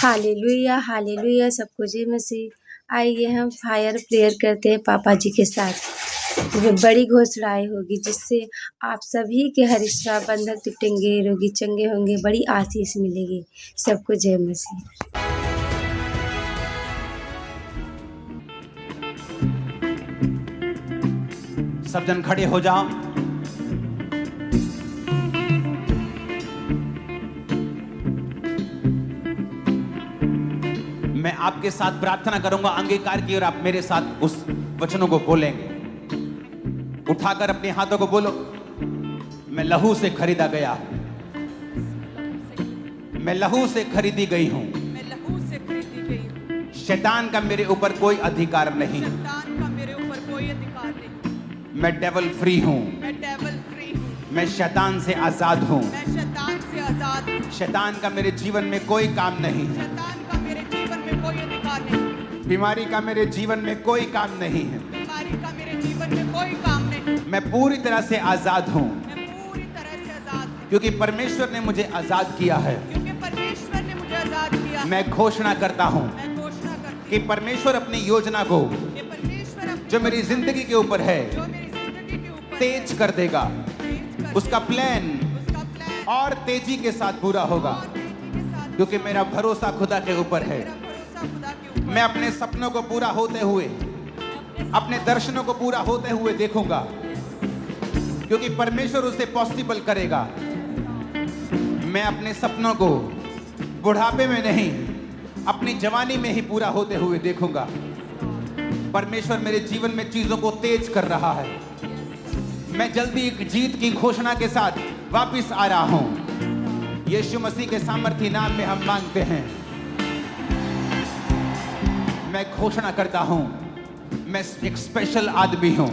Hallelujah hallelujah, सबको जय मसीह। आइए हम फायर प्रेयर करते हैं पापा जी के साथ। वो बड़ी घोषणाएं होगी जिससे आप सभी के हर इच्छा बंधन टूटेंगे, रोगी चंगे होंगे, बड़ी आशीष मिलेगी। सबको जय मसीह। सब जन खड़े हो जाओ। मैं आपके साथ प्रार्थना करूंगा अंगीकार की, और आप मेरे साथ उस वचनों को बोलेंगे। उठाकर अपने हाथों को बोलो, मैं लहू से खरीदा गया हूं, मैं लहू से खरीदी गई हूं, मैं लहू से खरीदी गई हूं। शैतान का मेरे ऊपर कोई अधिकार नहीं, शैतान का मेरे ऊपर कोई अधिकार नहीं। मैं डेविल फ्री हूं, मैं डेविल फ्री हूं। मैं शैतान से आजाद हूं, मैं शैतान से आजाद हूं। शैतान का मेरे जीवन में कोई काम नहीं, शैतान का मेरे जीवन में कोई अधिकार नहीं। बीमारी का मेरे जीवन में कोई काम नहीं है। बीमारी का मेरे जीवन में कोई काम नहीं। मैं पूरी तरह से आजाद हूं, मैं पूरी तरह से आजाद हूं, क्योंकि परमेश्वर ने मुझे आजाद किया है। क्योंकि परमेश्वर ने मुझे आजाद किया। मैं घोषणा करता हूं मैं घोषणा करती कि परमेश्वर अपनी योजना को हूं कि परमेश्वर अपनी जो मेरी जिंदगी के ऊपर है जो मेरी जिंदगी के ऊपर तेज कर देगा। तेज कर उसका प्लान उसका प्लान और तेजी के साथ पूरा होगा, और तेजी के साथ, क्योंकि मेरा भरोसा खुदा के ऊपर है। मेरा भरोसा खुदा के ऊपर। मैं अपने सपनों को पूरा होते हुए, अपने दर्शनों को पूरा होते हुए देखूंगा, क्योंकि परमेश्वर उसे पॉसिबल करेगा। मैं अपने सपनों को बुढ़ापे में नहीं, अपनी जवानी में ही पूरा होते हुए देखूंगा। परमेश्वर मेरे जीवन में चीजों को तेज कर रहा है। मैं जल्दी एक जीत की घोषणा के साथ वापस आ रहा हूं। यीशु मसीह के सामर्थी नाम में हम मांगते हैं। मैं घोषणा करता हूं, मैं एक स्पेशल आदमी हूं,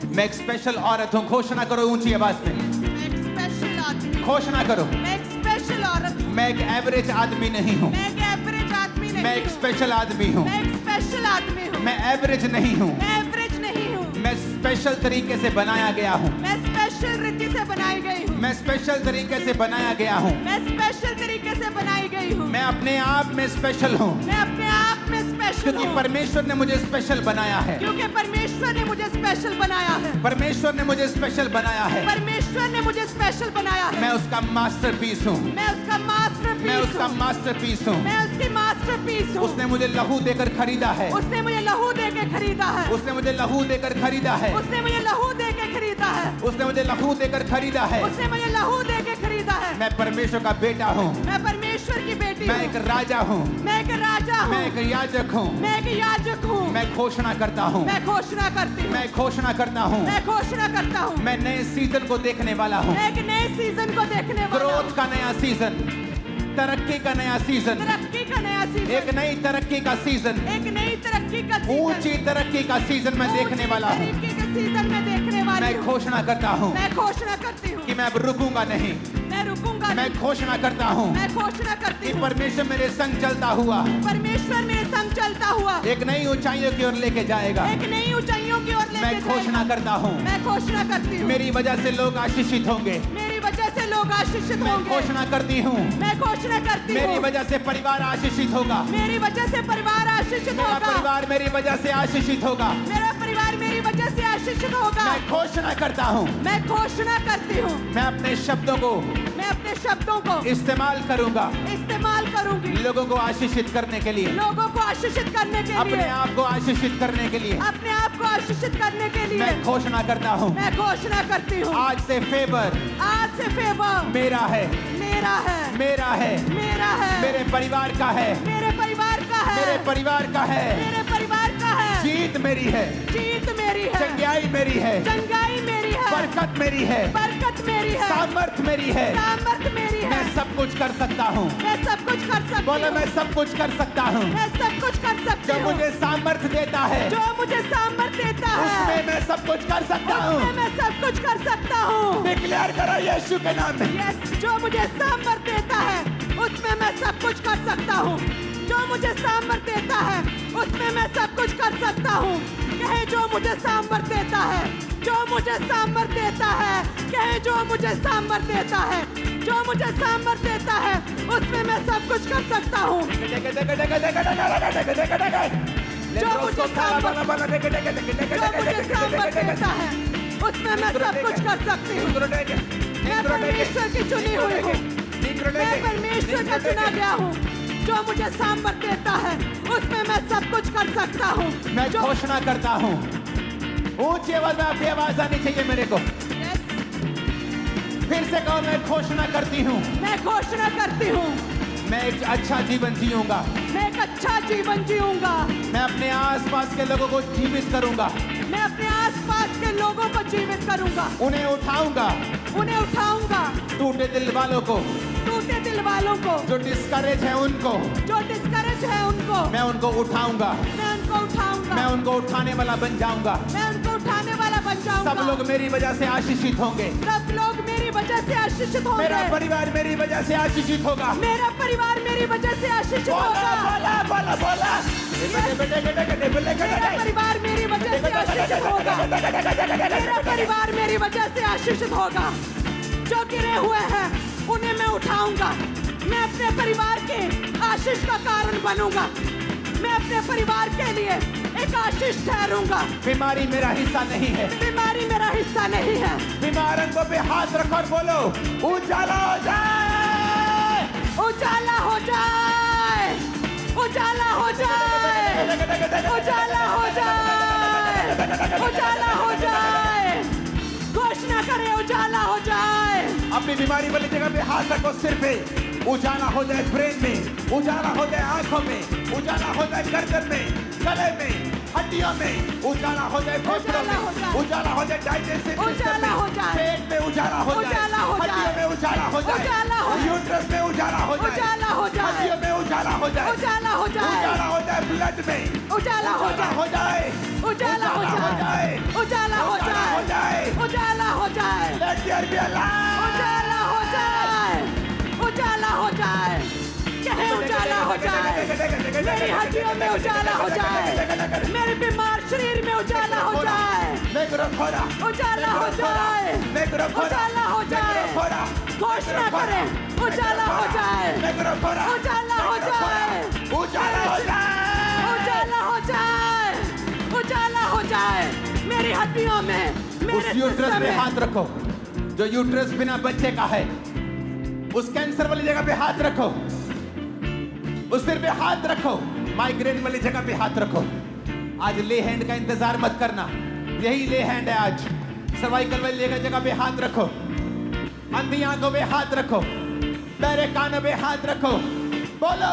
मैं एक स्पेशल औरत हूं। घोषणा करो ऊंची आवाज में, मैं एक स्पेशल आदमी हूं। घोषणा करो। मैं एक स्पेशल औरत हूं। मैं एक एवरेज आदमी नहीं हूं, मैं एक एवरेज आदमी नहीं मैं एक हूं। स्पेशल आदमी हूं। मैं एक स्पेशल आदमी हूं। मैं एवरेज नहीं हूं, मैं एवरेज नहीं हूं। मैं स्पेशल तरीके से बनाया गया हूं, मैं स्पेशल रीति से बनाई गई हूं। मैं स्पेशल तरीके से बनाया गया हूं। मैं स्पेशल तरीके से बनाई गई हूं। मैं अपने आप में स्पेशल हूं, मैं अपने आप में स्पेशल क्योंकि हूं। परमेश्वर ने मुझे स्पेशल बनाया है। क्योंकि परमेश्वर ने मुझे स्पेशल बनाया है। परमेश्वर ने मुझे स्पेशल बनाया है। परमेश्वर ने मुझे स्पेशल बनाया है। मैं उसका मास्टरपीस हूं, मैं उसका मास्टरपीस मैं उसका हूं। मास्टरपीस हूं। मैं उसकी मास्टरपीस हूं। उसने मुझे लहू देकर खरीदा है, उसने मुझे लहू दे के खरीदा है। उसने मुझे लहू देकर खरीदा है, उसने मुझे लहू दे के खरीदा है। उसने मुझे लहू देकर खरीदा है। उसने मुझे लहू दे के खरीदा है। मैं परमेश्वर का बेटा हूं, मैं परमेश्वर की बेटी मैं हूं। एक राजा हूं, मैं एक राजा हूं। मैं एक याजक हूं। मैं एक याजक हूं। मैं घोषणा करता हूं, मैं घोषणा करती हूं। मैं घोषणा करता हूं, मैं घोषणा करता हूं। मैं नए सीजन को देखने वाला हूं। मैं एक नए सीजन को देखने वाला हूं। ग्रोथ का नया सीजन, तरक्की का नया सीजन, तरक्की का नया सीजन। एक नई तरक्की का सीजन, एक नई तरक्की का सीजन। ऊंची तरक्की का सीजन मैं देखने वाला हूं। ऊंची तरक्की का सीजन मैं देखने वाली मैं हूं। घोषणा करता हूं मैं घोषणा करती हूं कि मैं अब रुकूंगा नहीं। मैं रुकूंगा मैं नहीं। घोषणा करता हूं मैं घोषणा करती कि हूं परमेश्वर मेरे संग चलता हुआ परमेश्वर मेरे संग चलता हुआ एक नई ऊंचाइयों की ओर लेके जाएगा। एक नई ऊंचाइयों की ओर लेके मैं घोषणा जाएगा। करता हूं, मैं घोषणा करती हूं मेरी वजह से लोग आशीषित होंगे। मेरी वजह से लोग आशीषित मैं होंगे। घोषणा करती हूं, मैं घोषणा करती मेरी हूं वजह से परिवार आशीषित होगा। मेरी वजह से परिवार आशीषित मेरा होगा। परिवार मेरी वजह से आशीषित होगा। मेरा परिवार मेरी वजह से आशीषित होगा। मैं घोषणा करता हूं, मैं घोषणा करती हूँ मैं अपने शब्दों को मैं अपने शब्दों को इस्तेमाल करूंगा इस्तेमाल करूंगी लोगों को आशीषित करने के लिए, लोगों को आशीषित करने के अपने लिए आप को आशीषित करने के लिए। अपने आप को आशीषित करने के लिए मैं घोषणा करता हूं, मैं घोषणा करती हूँ आज से फेवर आज से फेवर मेरा है, मेरा है मेरा है, मेरा है मेरे परिवार का है, मेरे परिवार का है मेरे परिवार का है। मेरे परिवार का है जीत मेरी है, जीत मेरी है चंगाई मेरी है, चंगाई मेरी है बरकत मेरी है, बरकत मेरी है सामर्थ मेरी है। सामर्थ मेरी है मैं सब कुछ कर सकता हूँ। मैं सब कुछ कर सकती बोलो हूँ मैं सब कुछ कर सकता हूँ। मैं सब कुछ कर सकती जो हूँ मुझे सामर्थ देता है जो मुझे सामर्थ देता है उसमें मैं सब कुछ कर सकता उसमें हूँ। मैं सब कुछ कर सकता हूँ डिक्लेयर करो यीशु के नाम में। यस जो मुझे सामर्थ देता है उसमें मैं सब कुछ कर सकता हूँ जो मुझे सामर्थ देता है उसमें मैं सब कुछ कर सकता हूँ कहे जो मुझे सामर्थ देता है जो मुझे सामर्थ देता है कहे जो मुझे सामर्थ देता है जो मुझे सामर्थ्य देता है उसमें मैं सब कुछ कर सकता हूँ। जो मुझे सामर्थ्य देता है उसमें मैं सब कुछ कर सकती हूँ। मैं परमेश्वर की चुनी हुई हूँ, मैं परमेश्वर का चुना गया हूँ। जो मुझे सामर्थ्य देता है उसमें मैं सब कुछ कर सकता हूँ। मैं घोषणा करता हूँ, ऊंची आवाज में आपकी आवाज आनी चाहिए मेरे को। फिर से कहो, मैं घोषणा करती हूँ, मैं घोषणा करती हूँ, मैं एक अच्छा जीवन जीऊंगा, मैं एक अच्छा जीवन जीऊंगा, मैं अपने आसपास के लोगों को जीवित करूंगा, मैं अपने आसपास के लोगों को जीवित करूंगा, उन्हें उठाऊंगा, उन्हें उठाऊंगा, टूटे दिल वालों को, टूटे दिल वालों को, जो डिस्करेज है उनको, जो डिस्करेज है उनको, मैं उनको उठाऊंगा, मैं उनको उठाऊंगा, मैं उनको उठाने वाला बन जाऊंगा। मैं उनको उठाने वाला बन जाऊंगा। सब लोग मेरी वजह से आशीषित होंगे, सब लोग मेरी वजह से आशीषित होंगे। मेरा परिवार मेरी वजह से आशीषित होगा। मेरा परिवार मेरी वजह से आशीषित बोला होगा। बोला बोला बोला। मेरा परिवार मेरी वजह से आशीषित होगा। मेरा परिवार मेरी वजह से आशीषित होगा। जो गिरे हुए हैं उन्हें मैं उठाऊंगा। मैं अपने परिवार के आशीष का कारण बनूंगा। मैं अपने परिवार के लिए एक आशीष ठहरूंगा। बीमारी मेरा हिस्सा नहीं है, बीमारी मेरा हिस्सा नहीं है। बीमारन को पे हाथ रखो और बोलो, उजाला हो जाए, उजाला हो जाए, उजाला हो जाए, उजाला हो जाए, उजाला हो जाए। घोषणा करें, उजाला हो जाए। अपनी बीमारी वाली जगह पे हाथ रखो, सिर पे उजाला हो जाए, ब्रेन में उजाला हो जाए, आंखों में उजाला हो जाए, गर्दन में, गले में, हड्डियों में उजाला हो जाए, फेफड़ों में उजाला हो जाए, डाइजेस्टिव उजाला हो जाए, पेट में उजाला हो जाए, उजाला हो जाए, हड्डियों में उजाला हो जाए, उजाला हो जाए, यूट्रस में उजाला हो जाए, उजाला हो जाए, हड्डियों में उजाला हो जाए, उजाला हो जाए, उजाला हो जाए, ब्लड में उजाला हो जाए, हो जाए, उजाला हो जाए, उजाला हो जाए, उजाला हो जाए, Let there be a light. उजाला हो जाए, उजाला हो जाए। कहे उजाला हो जाए। मेरी हड्डियों में उजाला हो जाए। मेरे बीमार शरीर में उजाला हो जाए। उजाला हो जाए, उजाला हो जाए। घोषणा करें, उजाला हो जाए, उजाला हो जाए, उजाला हो जाए, उजाला हो जाए, उजाला हो जाए। मेरी हड्डियों में, उस मेरे यूट्रस सिस्टम पे में हाथ रखो, जो यूट्रस बिना बच्चे का है। उस कैंसर वाली जगह पे हाथ रखो, उस सिर पे हाथ रखो, माइग्रेन वाली जगह पे हाथ रखो। आज ले हैंड का इंतजार मत करना, यही ले हैंड है आज। सर्वाइकल वाली जगह पे हाथ रखो, अंधी आंखों पे हाथ रखो, बहरे कानों पे हाथ रखो, बोलो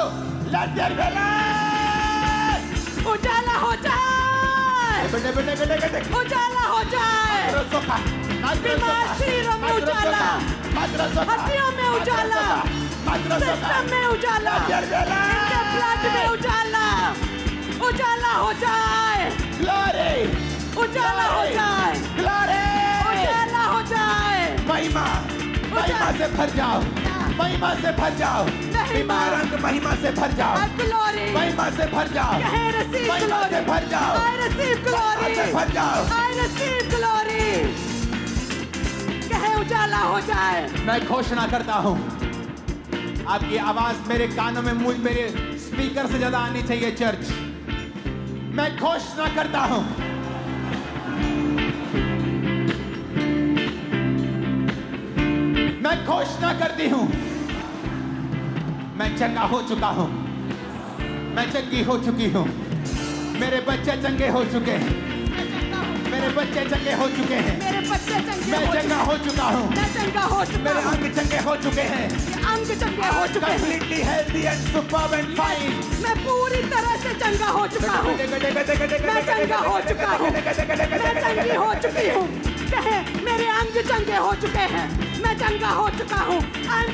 लेट देयर बी लाइट। उजाला हो जाए, उजाला हो जाए। बीमार शरीरों में उजाला, हड्डियों में उजाला, सिस्टम में उजाला, इनके ब्लड में उजाला, उजाला हो जाए, उजाला हो जाए, उजाला हो जाए। महिमा से भर जाओ, महिमा से भर जाओ, बीमार अंग महिमा से भर जाओ, ग्लोरी, महिमा से भर जाओ, महिमा से भर जाओ, I receive glory, से भर जाओ। I receive glory। कहे उजाला हो जाए। मैं घोषणा करता हूँ, आपकी आवाज मेरे कानों में, मेरे स्पीकर से ज्यादा आनी चाहिए चर्च। मैं घोषणा करता हूँ, मैं घोषणा करती हूँ, मैं चंगा हो चुका हूँ, मैं चंगी हो चुकी हूँ, मेरे बच्चे चंगे हो चुके हैं, मेरे बच्चे चंगे हो चुके हैं, मेरे बच्चे चंगे मैं चंगा हो चुका हूँ, मैं चंगा हो चुका मेरे हूँ, अंग चंगे हो चुके हैं, अंग चंगे हो चुके हैं, completely healthy and superb and fine। मैं पूरी तरह से चंगा हो चुका हूँ, मैं चंगा हो चुका हूँ, मैं चंगी हो चुकी हूँ। कहे मेरे अंग चंगे हो चुके हैं, मैं चंगा हो चुका हूँ।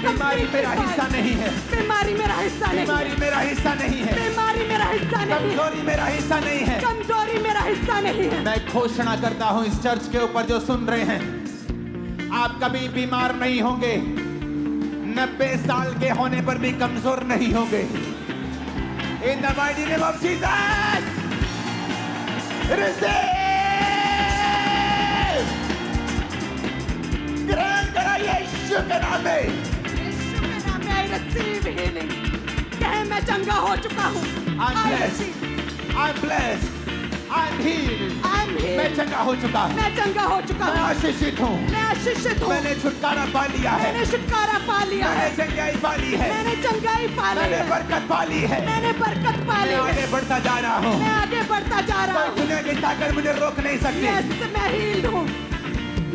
बीमारी मेरा हिस्सा नहीं है, बीमारी मेरा हिस्सा नहीं, बीमारी मेरा हिस्सा नहीं है, बीमारी मेरा हिस्सा नहीं, कमजोरी मेरा हिस्सा नहीं है, कमजोरी मेरा हिस्सा नहीं है। मैं घोषणा करता हूँ इस चर्च के ऊपर जो सुन रहे हैं, आप कभी बीमार नहीं होंगे, 90 साल के होने पर भी कमजोर नहीं होंगे। In the mighty name of Jesus, receive। ग्रहण करा यीशु के नाम में। मैं चंगा हो चुका हूँ। I'm blessed. I'm blessed. I'm healed. I'm healed. मैं चंगा हो चुका हूँ। मैं चंगा हो चुका मैं हूँ। आशीषित हूँ। मैं आशीषित हूँ। मैंने छुटकारा पा लिया है। मैंने छुटकारा पा लिया है। मैंने चंगाई पा ली है। मैंने चंगाई पा ली मैंने है। बरकत पा ली है। मैंने बरकत पा ली मैं है। आगे बढ़ता जा रहा हूँ। मैं आगे बढ़ता जा रहा कोई हूँ। दुनिया की ताकत मुझे रोक नहीं सकती। यस, मैं हील्ड हूँ।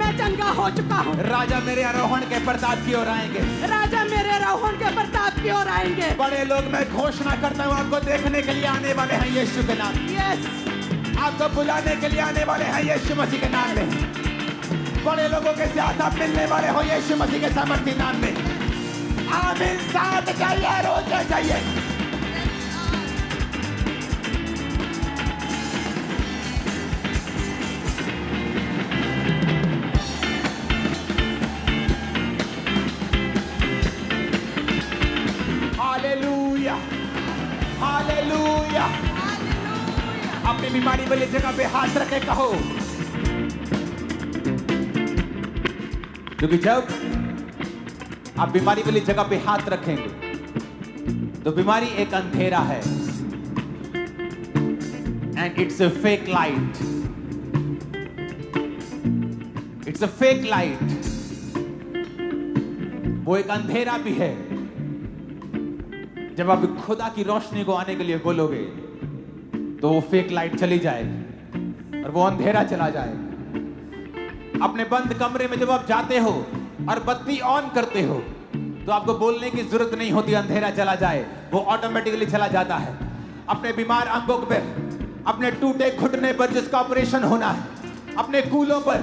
मैं चंगा हो चुका हूँ। राजा मेरे आरोहण के प्रताप की ओर आएंगे। राजा मेरे आरोहण के प्रताप की ओर आएंगे। बड़े लोग मैं घोषणा करता हूँ आपको देखने के लिए आने वाले हैं यीशु के नाम। यस, आपको बुलाने के लिए आने वाले हैं यीशु मसीह के नाम में। बड़े लोगों के साथ आप मिलने वाले हो यीशु मसीह के सामर्थ्य नाम में। आमीन। साथ चाहिए, रोज चाहिए। Hallelujah, hallelujah. अपनी बीमारी वाली जगह पे हाथ रखे कहो, क्योंकि जब आप बीमारी वाली जगह पे हाथ रखेंगे तो बीमारी एक अंधेरा है and it's a fake light. It's a fake light. वो एक अंधेरा भी है। जब आप खुदा की रोशनी को आने के लिए बोलोगे तो वो फेक लाइट चली जाए और वो अंधेरा चला जाए। अपने बंद कमरे में जब आप जाते हो और बत्ती ऑन करते हो तो आपको बोलने की जरूरत नहीं होती, अंधेरा चला जाए, वो ऑटोमेटिकली चला जाता है। अपने बीमार अंगों पर, अपने टूटे घुटने पर जिसका ऑपरेशन होना है, अपने कूलों पर,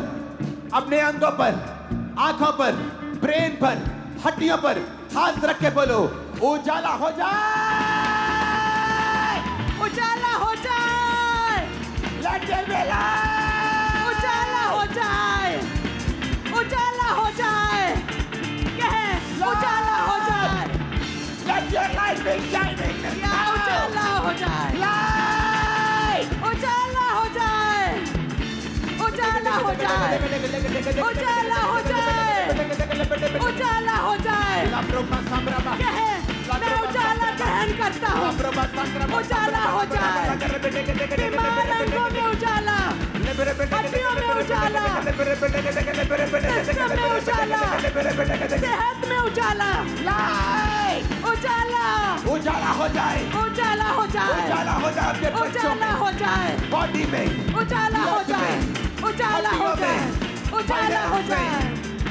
अपने अंगों पर, आंखों पर, ब्रेन पर, हड्डियों पर हाथ रख के बोलो उजाला हो जाए, उजाला हो जाए। Let there be light। उजाला हो जाए। उजाला हो जाए। कहे उजाला हो जाए। Let your light be shining या now। उजाला हो जाए। Light। उजाला हो जाए। उजाला हो जाए। उजाला हो जाए। उजाला हो जाए। कहे मैं उजाला ग्रहण करता हूँ। उजाला हो जाए। बीमार अंगों में उजाला, हड्डियों में उजाला, सिस्टम में उजाला, सेहत में उजाला, उजाला, उजाला हो जाए, उजाला हो जाए, उजाला हो जाए आपके बच्चों उजाला हो जाए, बॉडी में, उजाला हो जाए, उजाला हो जाए, उजाला हो जाए,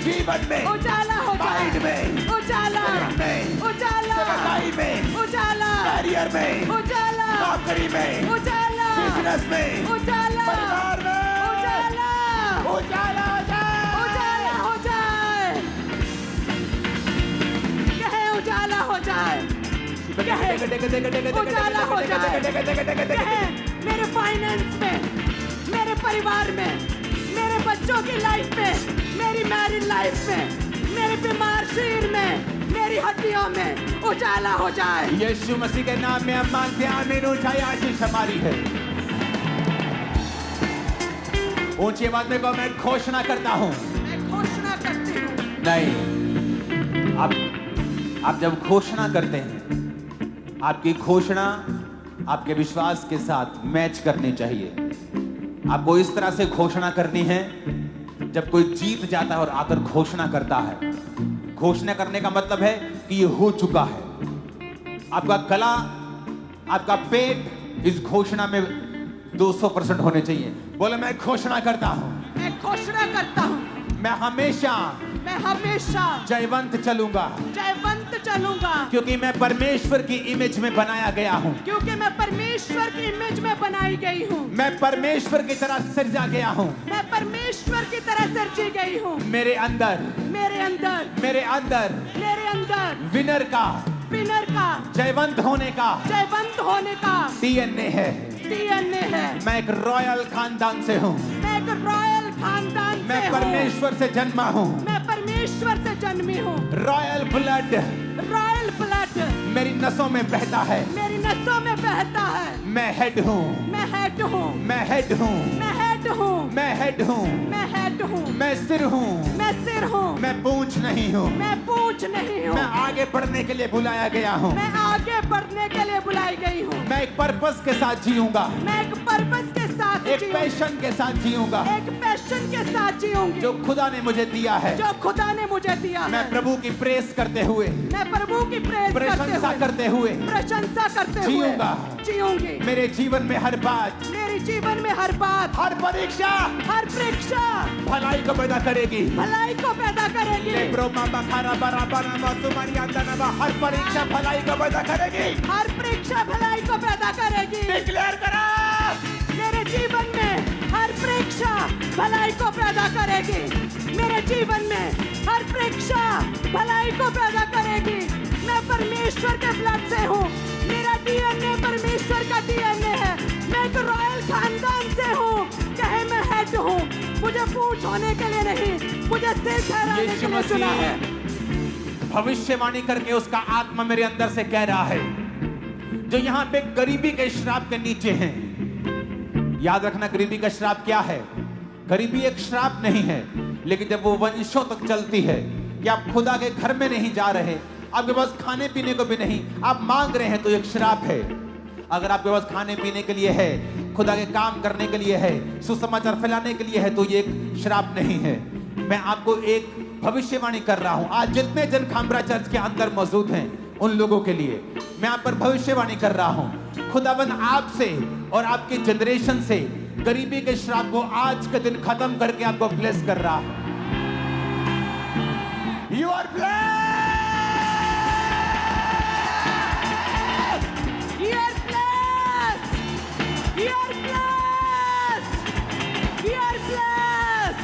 जीवन में, उजाला हो जाए, माइंड में, उजाला, में, उजाला, सेवकाई में, उजाला, करियर में, उजाला, नौकरी में, उजाला, बिजनेस में, उजाला, परिवार में, उजाला, उजाला हो जाए, उजाला हो जाए। कहे उजाला हो जाए। कहे उजाला हो जाए। कहे मेरे फाइनेंस में, मेरे परिवार में, मेरे बच्चों की लाइफ में, मेरी मैरिड लाइफ में, मेरे बीमार शरीर में, मेरी हड्डियों में उजाला हो जाए। यीशु मसीह के नाम में हम मांगते हैं, आमीन। ऊंचाई आशीष हमारी है। ऊंची आवाज में कहो मैं घोषणा करता हूं। मैं घोषणा करती हूँ। नहीं, आप जब घोषणा करते हैं, आपकी घोषणा आपके विश्वास के साथ मैच करनी चाहिए। आपको इस तरह से घोषणा करनी है जब कोई जीत जाता है और आकर घोषणा करता है। घोषणा करने का मतलब है कि ये हो चुका है। आपका गला, आपका पेट इस घोषणा में 200% होने चाहिए। बोले मैं घोषणा करता हूं, मैं घोषणा करता हूँ। मैं हमेशा जयवंत चलूंगा, जयवंत चलूंगा, क्योंकि मैं परमेश्वर की इमेज में बनाया गया हूं। क्योंकि मैं परमेश्वर की इमेज में बनाई गई हूँ। मैं परमेश्वर की तरह सृजा गया हूं। मैं परमेश्वर की तरह सृजी गई हूँ। मेरे अंदर, मेरे अंदर, मेरे अंदर मेरे अंदर विनर का, जयवंत होने का डीएनए है। डीएनए है। मैं एक रॉयल खानदान से हूँ। मैं एक रॉयल खानदान से मैं हूँ। परमेश्वर से जन्मा हूँ। मैं परमेश्वर से जन्मी हूँ। रॉयल ब्लड, रॉयल ब्लड मेरी नसों में बहता है। मेरी नसों में बहता है। मैं हेड हूँ, मैं हेड हूँ। मैं हेड हूँ, मैं हेड हेड हूँ, मैं हेड हूँ, मैं हेड हूँ, मैं सिर हूँ, मैं सिर हूँ, मैं पूंछ नहीं हूँ, मैं पूंछ नहीं हूँ, मैं आगे बढ़ने के लिए बुलाया गया हूँ, मैं आगे बढ़ने के लिए बुलाई गई हूँ, मैं एक पर्पस के साथ जीऊंगा, मैं एक पर्पस के साथ एक जीऊंगी, पैशन के साथ जीऊंगा एक पैशन के साथ जीऊंगी जो खुदा ने मुझे दिया है। जो खुदा ने मुझे दिया मैं है। प्रभु की प्रेस करते हुए, मैं प्रभु की प्रशंसा करते हुए प्रशंसा करते हुए जीऊंगा। जीऊंगी। मेरे जीवन में हर बात, मेरे जीवन में हर बात, हर परीक्षा हर परीक्षा भलाई को पैदा करेगी। भलाई को पैदा करेगी। हर परीक्षा भलाई को पैदा करेगी। हर परीक्षा भलाई को पैदा करेगी। डिक्लेयर करा, मेरे जीवन में हर परीक्षा भलाई को पैदा करेगी। मेरे जीवन में हर परीक्षा भलाई को पैदा करेगी। मैं परमेश्वर के ब्लड से हूँ। मेरा डीएनए परमेश्वर का डीएनए है। मैं एक रॉयल खानदान से हूँ। कहे मैं हेड हूँ, मुझे पूंछ होने के लिए नहीं, मुझे सिर ठहराने के लिए चुना है। भविष्यवाणी करके उसका आत्मा मेरे अंदर से कह रहा है, जो यहाँ पे गरीबी के श्राप के नीचे हैं। याद रखना, गरीबी का श्राप क्या है? गरीबी एक श्राप नहीं है, लेकिन जब वो वंशों तक चलती है कि आप खुदा के घर में नहीं जा रहे, आपके पास खाने पीने को भी नहीं, आप मांग रहे हैं, तो एक श्राप है। अगर आपके पास खाने पीने के लिए है, खुदा के काम करने के लिए है, सुसमाचार फैलाने के लिए है, तो ये एक श्राप नहीं है। मैं आपको एक भविष्यवाणी कर रहा हूं। आज जितने जन खामरा चर्च के अंदर मौजूद हैं, उन लोगों के लिए मैं आप पर भविष्यवाणी कर रहा हूं। खुदाबंद आपसे और आपके जनरेशन से गरीबी के श्राप को आज के दिन खत्म करके आपको ब्लेस कर रहा है। You are blessed, You are blessed. You are blessed. You are blessed.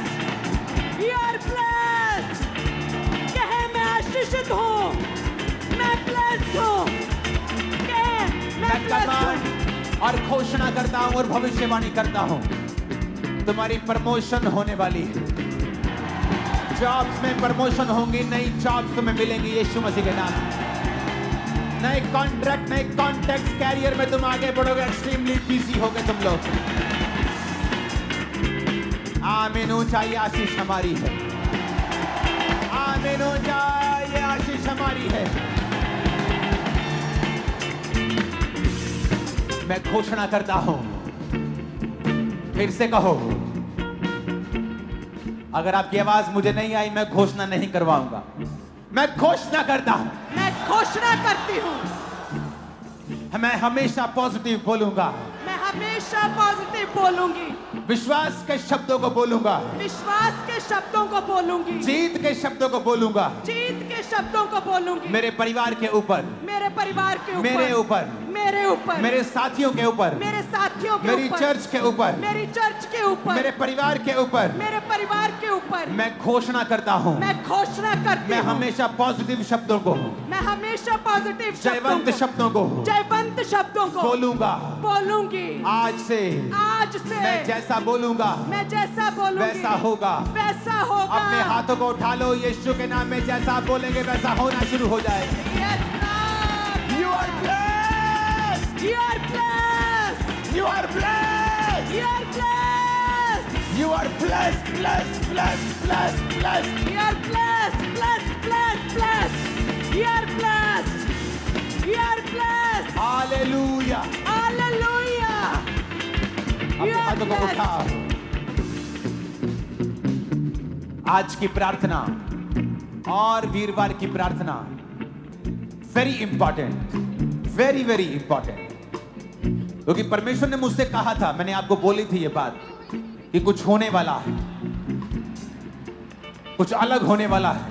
You are blessed. कहे मैं आशीषित हूँ, मैं blessed हूँ। कहे मैं blessed हूँ। और घोषणा करता हूं और भविष्यवाणी करता हूं, तुम्हारी प्रमोशन होने वाली है। जॉब्स में प्रमोशन होंगी, नई जॉब्स तुम्हें मिलेंगी यीशु मसीह के नाम। नए कॉन्ट्रैक्ट, नए कॉन्टैक्ट, कैरियर में तुम आगे बढ़ोगे। एक्सट्रीमली बिजी होगे तुम लोग। आमीन। ऊंचा ये आशीष हमारी है। आमीन। ऊंचा ये आशीष हमारी है। मैं घोषणा करता हूं, फिर से कहो। अगर आपकी आवाज मुझे नहीं आई, मैं घोषणा नहीं करवाऊंगा। मैं घोषणा करता हूं, मैं घोषणा करती हूँ। मैं हमेशा पॉजिटिव बोलूंगा। मैं हमेशा पॉजिटिव बोलूंगी। विश्वास के शब्दों को बोलूंगा। विश्वास के शब्दों को बोलूंगी। जीत के शब्दों को बोलूंगा। जीत के शब्दों को बोलूंगी। मेरे परिवार के ऊपर, मेरे परिवार के ऊपर, मेरे ऊपर, मेरे ऊपर, मेरे साथियों के ऊपर, मेरे साथियों के मेरी ऊपर, चर्च के ऊपर, मेरी चर्च के ऊपर, मेरे परिवार के ऊपर, मेरे परिवार के ऊपर मैं घोषणा करता हूं। मैं घोषणा करती मैं हूँ। हमेशा पॉजिटिव शब्दों को, मैं हमेशा पॉजिटिव जयवंत शब्दों को जयवंत शब्दों को बोलूंगा। बोलूंगी। आज से मैं जैसा बोलूंगा, मैं जैसा बोलूंगी वैसा होगा। वैसा होगा। अपने हाथों को उठा लो, यीशु के नाम में जैसा आप बोलेंगे वैसा होना शुरू हो जाएगा। Yes, Lord. You are blessed. You are blessed. You are blessed. You are blessed. You are blessed, blessed, blessed, blessed, blessed. You are blessed, blessed, blessed, blessed. You are blessed. You are blessed. Hallelujah. Hallelujah. अपने You are हाथों को blessed. उठा। आज की प्रार्थना और वीरवार की प्रार्थना very important, very very important, क्योंकि परमेश्वर ने मुझसे कहा था, मैंने आपको बोली थी ये बात कि कुछ होने वाला है, कुछ अलग होने वाला है,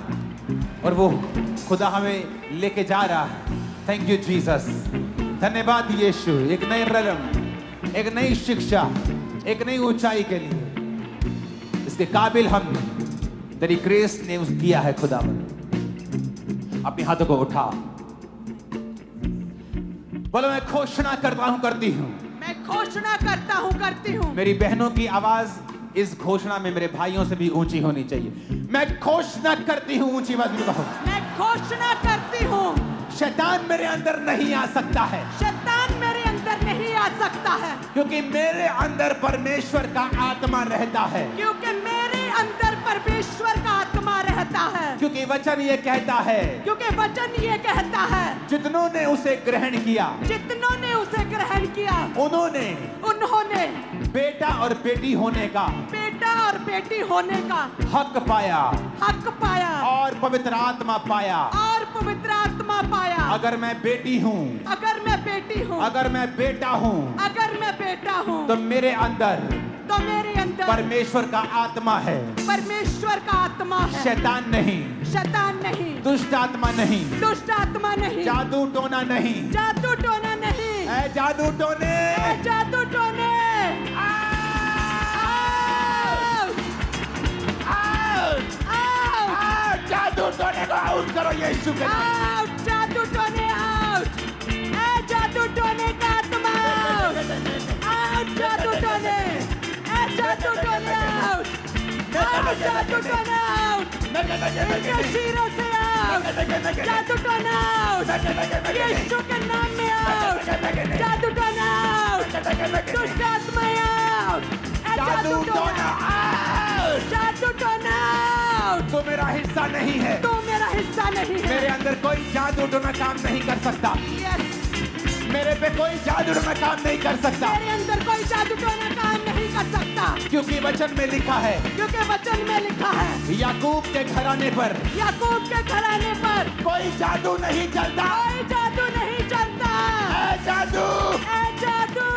और वो खुदा हमें लेके जा रहा है। Thank you Jesus. धन्यवाद यीशु। एक नए रंग, एक नई शिक्षा, एक नई ऊंचाई के लिए इसके काबिल हम तेरी ग्रेस ने किया है खुदावंद। अपने हाथों को उठा, बोलो मैं घोषणा करता हूं, करती हूं। मैं घोषणा करता हूं, करती हूं। मेरी बहनों की आवाज इस घोषणा में मेरे भाइयों से भी ऊंची होनी चाहिए। मैं घोषणा करती हूं, ऊंची आवाज में कहो। मैं घोषणा करती हूं, शैतान मेरे अंदर नहीं आ सकता है। शैतान मेरे अंदर नहीं आ सकता है, क्योंकि मेरे अंदर परमेश्वर का आत्मा रहता है, क्योंकि मेरे अंदर परमेश्वर का आत्मा रहता है, क्योंकि वचन ये कहता है, क्योंकि वचन ये कहता है, जितनों ने उसे ग्रहण किया, जितनों ने उसे ग्रहण किया, उन्होंने बेटा और बेटी होने का बेटा और बेटी होने का हक पाया और पवित्र आत्मा पाया। और पवित्र आत्मा पाया। अगर मैं बेटी हूँ, अगर मैं बेटी हूँ, अगर मैं बेटा हूँ, अगर मैं बेटा हूँ, तो मेरे अंदर परमेश्वर का आत्मा है, परमेश्वर का आत्मा है, शैतान नहीं, शैतान नहीं, दुष्ट आत्मा नहीं, दुष्ट आत्मा नहीं, जादू टोना नहीं, जादू टोना नहीं, ऐ जादू टोने, जादू टोने, जादू टोने को आउट करो यीशु के नाम। जादू टोने आउट, जादू टोने का आत्मा आउट, जादू टोने, जादू टोने आउट, जादू टोने आउट, इनके सिरों से आउट, जादू टोने आउट, यीशु के नाम में आउट, जादू टोने आउट, दुष्ट आत्मा आउट, जादू टोना आउट, जादू टोना आउट। तो मेरा हिस्सा नहीं है, तो मेरा हिस्सा नहीं है, मेरे अंदर कोई जादू टोना काम नहीं कर सकता, मेरे पे कोई जादू टोना काम नहीं कर सकता, मेरे अंदर कोई जादू टोना काम नहीं कर सकता, क्योंकि वचन में लिखा है, क्योंकि वचन में लिखा है, याकूब के घराने पर, याकूब के घराने पर कोई जादू नहीं चलता, कोई जादू नहीं चलता, ऐ जादू, ऐ जादू,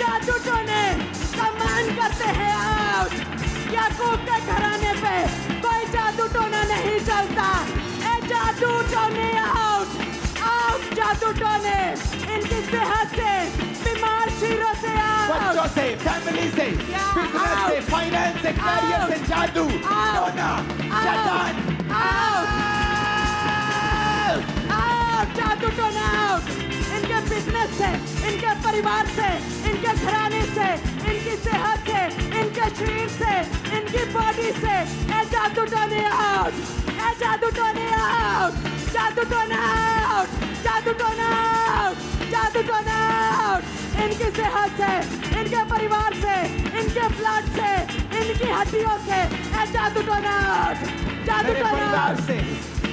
जादू टोने सम्मान करते हैं आउट, याकूब के घराने पे कोई जादू टोना नहीं चलता, ए जादू टोने आउट, आउट जादू टोने, इनकी सेहत से, बीमार चीरों से आउट, बच्चों से, फैमिली से, बिजनेस से, फाइनेंस से, कैरियर से जादू टोना, शैतान आउट, जादू टोना आउट, इनके बिजनेस से, इनके परिवार से, इनके घराने से, इनकी सेहत से, इनके शरीर से, इनकी बॉडी से, ए जादू टोने आउट, ए जादू टोने आउट, जादू टोना आउट, जादू टोना आउट, जादू टोना आउट, इनकी सेहत से, इनके परिवार से, इनके ब्लड से, इनकी हड्डियों से, ए जादू टोना आउट, जादू मेरे टोना परिवार आउट, से,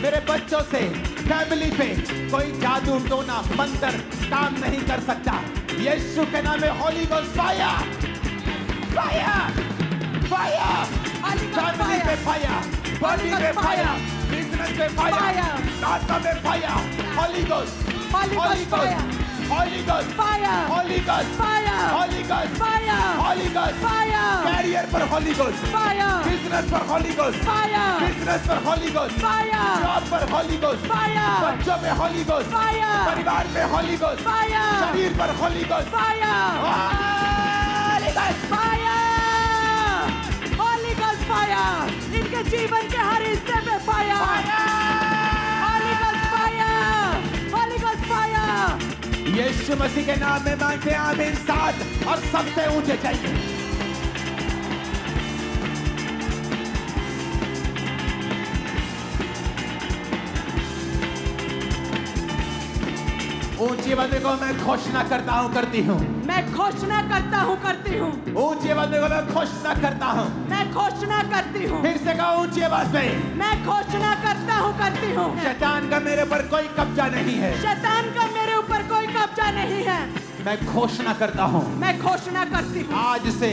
मेरे बच्चों से, फैमिली पे कोई जादू टोना मंत्र काम नहीं कर सकता, यीशु के नाम में holy ghost fire, fire, fire, family पे फायर, बॉडी पे फायर, बिजनेस पे फायर, आत्मा पे fire, holy ghost, holy ghost, holy ghost, fire, holy ghost, fire, holy ghost, fire, holy ghost, fire, career पर होली गोस्ट, फायर, बिजनेस पर holy ghost, fire, business पर holy ghost, fire, job पर holy ghost, fire, बच्चों पे Holi ghost, fire, परिवार पे Holi ghost, fire, शरीर पर holy ghost, fire, holy ghost, fire, holy ghost fire, इनके जीवन के हर हिस्से पे fire, holy ghost fire, holy ghost fire, यीशु मसीह के नाम में मांगते हैं आमीन। साथ और सबसे ऊंचे चाहिए। ऊंची आवाज़ को मैं घोषणा करता हूँ, करती हूँ, मैं घोषणा करता हूँ, करती हूँ, ऊंची आवाज़ को मैं घोषणा करता हूँ, मैं घोषणा करती हूँ, फिर से कहो ऊंची आवाज़ में, मैं घोषणा करता हूँ, करती हूँ, शैतान का मेरे पर कोई कब्जा नहीं है, शैतान का मेरे ऊपर कोई कब्जा नहीं है, मैं घोषणा करता हूँ, मैं घोषणा करती हूँ, आज से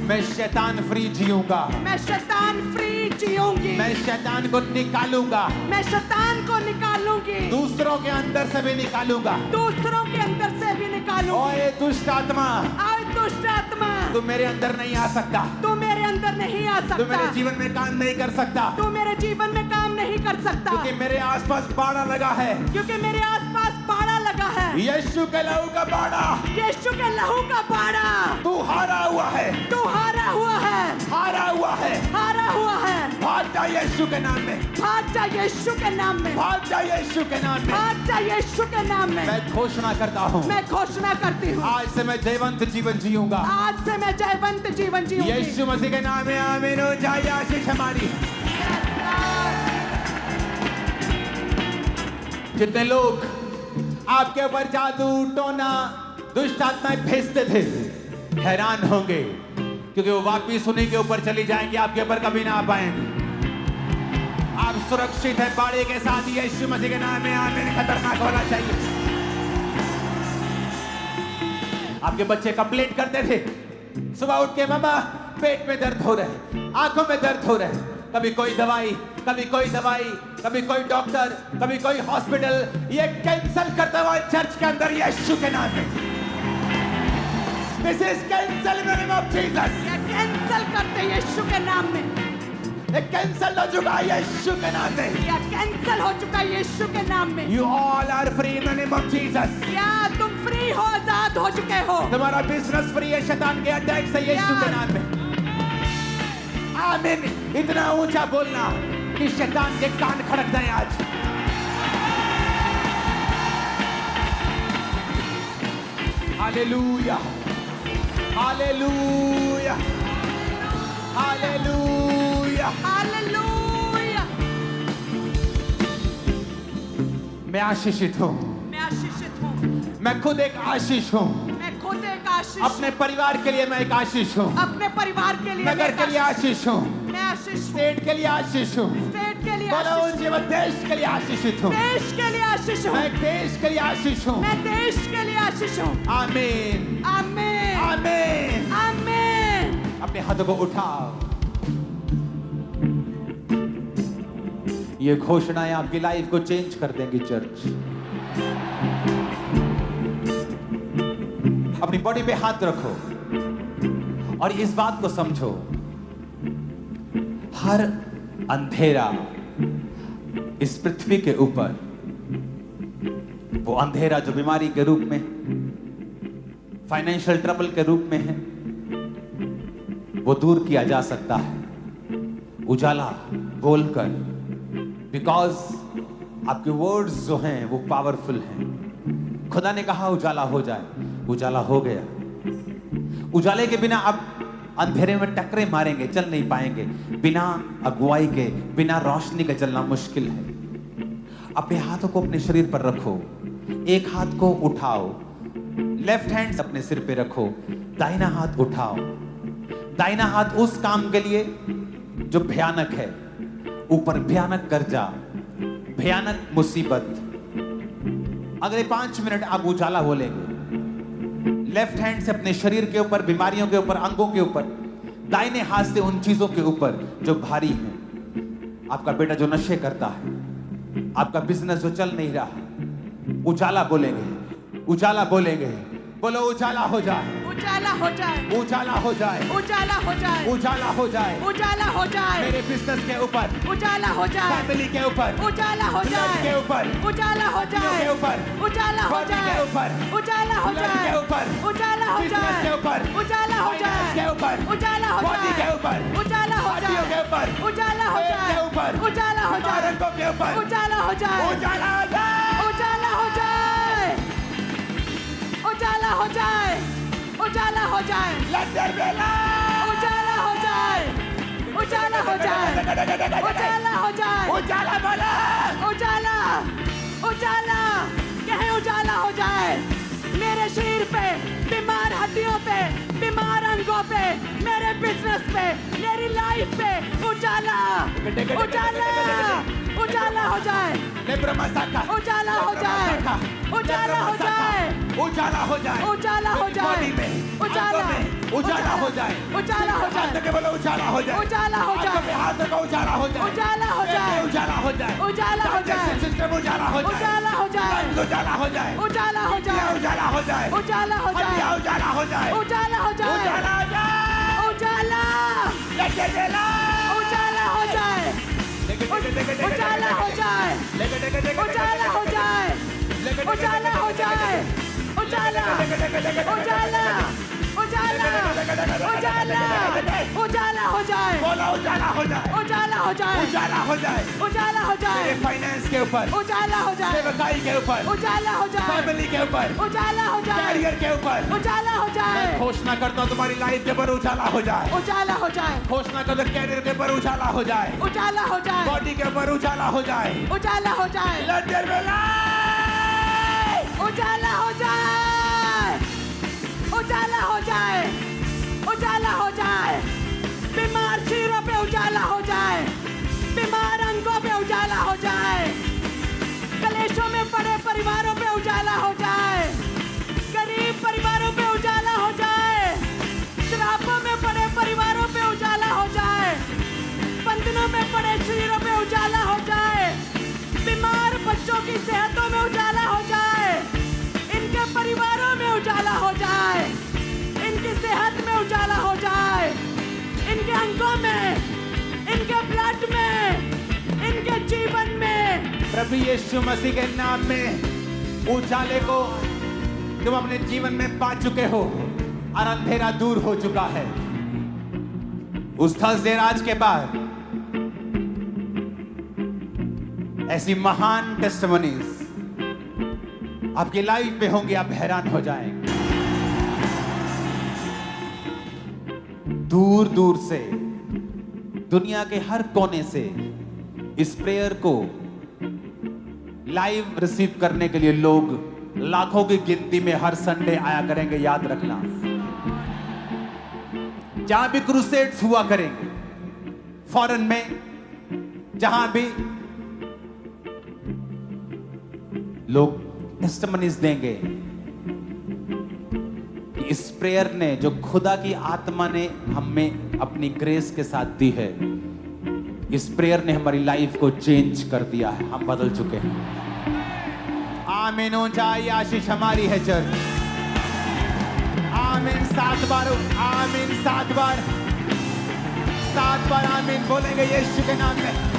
मैं शैतान फ्री जीऊंगा, मैं शैतान फ्री जीऊंगी, मैं शैतान को निकालूंगा, मैं शैतान को निकालूंगी, दूसरों के अंदर से भी निकालूंगा, दूसरों के अंदर से भी निकालूंगी, ओए दुष्ट आत्मा, आए दुष्ट आत्मा, तू मेरे अंदर नहीं आ सकता, तू मेरे अंदर नहीं आ तू मेरे सकता, जीवन में काम नहीं कर सकता, तू मेरे जीवन में काम नहीं कर सकता, क्योंकि मेरे आसपास बाड़ा लगा है, क्योंकि मेरे आसपास बाड़ा लगा है, यीशु के लहू का बाड़ा, यीशु के लहू का बाड़ा, तू हारा हुआ है, तू हारा हुआ है, हारा हुआ है, हारा हुआ है, भाग जा यीशु के नाम में, भाग जा यीशु के नाम में, भाग जा यीशु के नाम में, भाग जा यीशु के नाम में, मैं घोषणा करता हूँ, मैं घोषणा करती हूँ, आज से मैं जयवंत जीवन जीऊंगा, आज से मैं जयवंत जीवन जीऊंगी, यीशु मसीह के नाम में आमीन हो जाए। आशीष हमारी जितने लोग आपके ऊपर जादू टोना दुष्ट आत्माएं भेजते थे हैरान होंगे, क्योंकि वो वापिस उन्हीं के ऊपर चली जाएंगी, आपके ऊपर कभी ना आ पाएंगे। आप सुरक्षित हैं बाड़े के साथ, यीशु मसीह के नाम में आमीन। खतरनाक होना चाहिए। आपके बच्चे कंप्लेंट करते थे सुबह उठ के, मामा पेट में दर्द हो रहा है, आंखों में दर्द हो रहा है, कभी कोई दवाई, कभी कोई दवाई, कभी कोई डॉक्टर, कभी कोई हॉस्पिटल। ये कैंसल करता हुआ चर्च के अंदर यीशु के नाम में। This is cancel in the name of Jesus. ये कैंसल करते यीशु के नाम में। ये कैंसल हो चुका है यीशु के नाम में। या कैंसल हो चुका है यीशु के नाम में। You all are free in the name of Jesus। क्या तुम फ्री हो, आजाद हो चुके हो? तुम्हारा बिजनेस फ्री है शैतान के अटैक से यीशु के नाम में। आमीन। इतना ऊंचा बोलना कि शैतान के कान खड़क जाए आज। Hallelujah, hallelujah, hallelujah, hallelujah. मैं आशीषित हूँ, मैं आशीषित हूँ। मैं खुद एक आशीष हूँ। मैं खुद एक आशीष। अपने परिवार के लिए मैं एक आशीष हूँ। अपने परिवार के लिए नगर के लिए आशीष हूँ। मैं आशीष हूँ। स्टेट के लिए आशीष हूँ। स्टेट के लिए बोलो आशीष ऊंचे, मैं देश के लिए आशीषित हूँ। देश के लिए आशीष हूँ। मैं देश के लिए आशीष हूँ। मैं देश के लिए आशीष हूँ। आमीन, आमीन, आमीन। आमीन। अपने हाथों को उठाओ। ये घोषणाएं आपकी लाइफ को चेंज कर देंगी चर्च। अपनी बॉडी पे हाथ रखो और इस बात को समझो, हर अंधेरा इस पृथ्वी के ऊपर, वो अंधेरा जो बीमारी के रूप में, फाइनेंशियल ट्रबल के रूप में है, वो दूर किया जा सकता है उजाला बोलकर। बिकॉज आपके वर्ड्स जो हैं वो पावरफुल हैं। खुदा ने कहा उजाला हो जाए, उजाला हो गया। उजाले के बिना आप अंधेरे में टकरे मारेंगे, चल नहीं पाएंगे। बिना अगुवाई के, बिना रोशनी के चलना मुश्किल है। अपने हाथों को अपने शरीर पर रखो, एक हाथ को उठाओ, लेफ्ट हैंड अपने सिर पे रखो, दाहिना हाथ उठाओ। दाहिना हाथ उस काम के लिए जो भयानक है, ऊपर भयानक कर्जा, भयानक मुसीबत। अगले 5 मिनट आप उजाला बोलेंगे। लेफ्ट हैंड से अपने शरीर के ऊपर, बीमारियों के ऊपर, अंगों के ऊपर, दाहिने हाथ से उन चीजों के ऊपर जो भारी हैं। आपका बेटा जो नशे करता है, आपका बिजनेस जो चल नहीं रहा, उजाला बोलेंगे, उजाला बोलेंगे। बोलो उजाला हो जाए, उजाला हो जाए, उजाला हो जाए, उजाला हो जाए, उजाला हो जाए, उजाला हो जाए। मेरे बिजनेस के ऊपर, उजाला हो जाए, फैमिली के ऊपर, उजाला हो जाए, के ऊपर, उजाला हो जाए, के ऊपर, उजाला हो बॉडी जाए, के ऊपर, उजाला हो जाए, के ऊपर, उजाला हो बिजनेस जाए, के ऊपर, उजाला हो जाए, के ऊपर, उजाला हो बॉडी जाए, के ऊपर, उजाला हो हड्डियों के जाए, ऊपर, उजाला हो पेट जाए, के ऊपर, उजाला हो जाए, रंगों के ऊपर, उजाला हो जाए, उजाला हो जाए, उजाला हो जाए, उजाला हो जाए, उजाला हो जाए, Let there be light! उजाला हो जाए, उजाला हो जाए, उजाला हो जाए, उजाला बोला, उजाला, उजाला, कहे उजाला हो जाए। मेरे शरीर पे, बीमार हड्डियों पे, बीमार अंगों पे, मेरे बिजनेस पे, मेरी लाइफ पे उजाला, उजाला, उजाला हो जाए, लेब्रमासाका, उजाला हो जाए, उजाला हो जाए, उजाला हो जाए, उजाला हो जाए, बॉडी में, उजाला, आंखों में, उजाला हो जाए, उजाला हो हाथ जाए, के बोलो उजाला हो जाए, उजाला हो आंखों में जाए, हाथ को उजाला हो जाए, उजाला हो पेट में जाए, उजाला हो जाए, उजाला हो जाए, सिस्टम उजाला हो जाए, उजाला हो जाए, लंग्स उजाला हो जाए, उजाला हो जाए, उजाला हो जाए, उजाला हो जाए, हड्डियां उजाला हो जाए, उजाला हो जाए, उजाला हो जाए, उजाला, लेके चला, उजाला हो जाए, उजाला हो जाए, उजाला हो जाए, उजाला हो जाए, उजाला, उजाला, उजाला, उजाला, उजाला हो जाए, बोलो उजाला हो जाए, उजाला हो जाए, उजाला हो जाए उजाला हो मेरे जाए, फाइनेंस के ऊपर, उजाला हो जाए, सेवकाई के ऊपर, उजाला हो जाए, फैमिली के ऊपर, उजाला हो जाए, कैरियर के ऊपर। उजाला हो जाए, मैं घोषणा करता हूँ तुम्हारी लाइफ के ऊपर उजाला हो जाए। उजाला हो जाए, घोषणा कर दो कैरियर के ऊपर उजाला हो जाए, उजाला हो जाए, बॉडी के ऊपर उजाला हो जाए। उजाला हो जाए, Let there be light! उजाला हो जाए, उजाला हो जाए, उजाला हो जाए, बीमार चीरों पे उजाला हो जाए, बीमार अंगों पे उजाला हो जाए, कलेशों में पड़े परिवारों पे उजाला हो जाए, गरीब परिवारों पे उजाला हो जाए, श्रापों में पड़े परिवारों पे उजाला हो जाए, बंधनों में पड़े शरीरों पे उजाला हो जाए, बीमार बच्चों की सेहतों में उजाला हो जाए, इनके परिवारों में उजाला हो जाए, इनकी सेहत में उजाला हो जाए, इनके अंगों में, इनके ब्लड में, इनके जीवन में। प्रभु यीशु मसीह के नाम में उजाले को तुम अपने जीवन में पा चुके हो और अंधेरा दूर हो चुका है। उस थर्सडे राज के बाद ऐसी महान टेस्टिमनीज आपकी लाइफ में होंगी, आप हैरान हो जाएंगे। दूर दूर से, दुनिया के हर कोने से इस प्रेयर को लाइव रिसीव करने के लिए लोग लाखों की गिनती में हर संडे आया करेंगे। याद रखना, जहां भी क्रूसेड्स हुआ करेंगे, फॉरेन में जहां भी लोग टेस्टिमनीज देंगे कि इस प्रेयर ने, जो खुदा की आत्मा ने हमें अपनी ग्रेस के साथ दी है, इस प्रेयर ने हमारी लाइफ को चेंज कर दिया है। हम बदल चुके हैं। आमीन। ऊंचाई आशीष हमारी है चर्च। आमीन। 7 बार आमीन, 7 बार आमीन बोलेंगे यीशु के नाम में।